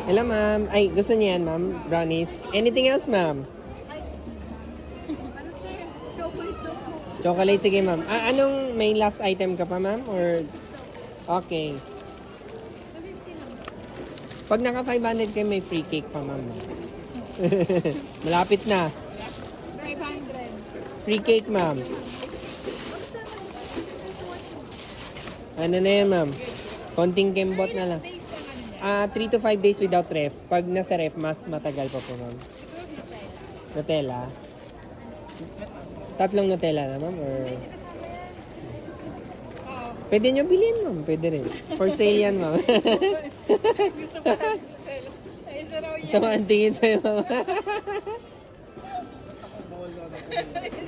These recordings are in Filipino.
Hello, ma'am. Ay, gusto niya yan, ma'am? Brownies. Anything else, ma'am? Ano sir? Chocolate daw po. Chocolate, sige, ma'am. Anong may last item ka pa, ma'am? Or... Okay. 250 lang. Pag naka 500 kayo, may free cake pa, ma'am. Malapit na. 500. Free cake, ma'am. Ano na yan, ma'am? Konting kembot na lang. Days lang ano niya. 3 to 5 days without ref. Pag nasa ref, mas matagal pa po, ma'am. Nutella. Tatlong Nutella na, ma'am? Or... Oo. Pwede nyo bilhin, ma'am. Pwede rin. For sale yan, ma'am. Gusto ko lang. Ay, isa raw yan. Sama ang tingin sa'yo, ma'am.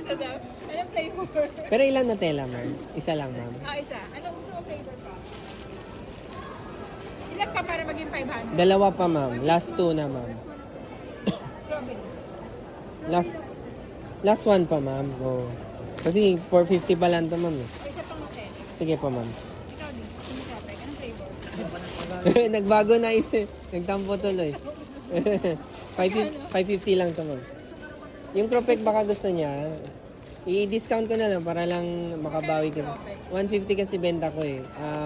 Isa daw. Anong flavor? Pero ilan Nutella, ma'am? Isa lang, ma'am. Isa. Anong gusto mo flavor pa? Ilan pa para maging 500? Dalawa pa, ma'am. Last two na, ma'am. Strawberry. Last one pa, ma'am. Oh. Kasi 450 pa lang to, ma'am. Ay, isa pang Nutella. Sige po, ma'am. Ikaw din. Ano topic? Anong flavor? Nagbago na isa. Nagtampo tuloy. 550 lang to, ma'am. Yung Cropek baka gusto niya, i-discount ko na lang para lang makabawi ko. 150 kasi benta ko eh.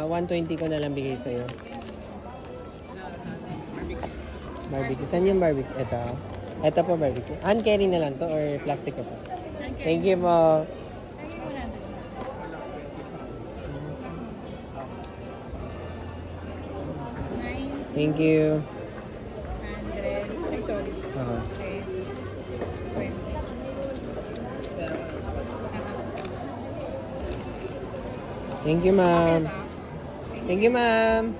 120 ko na lang bigay sa'yo. Barbecue. Saan yung barbecue? Ito. Ito po barbecue. Hand carry na lang to or plastic ka po? Thank you po. Lagi mo na. Thank you. 900. Ay, sorry. Uh-huh. Okay. 20. Thank you, ma'am. Thank you, ma'am.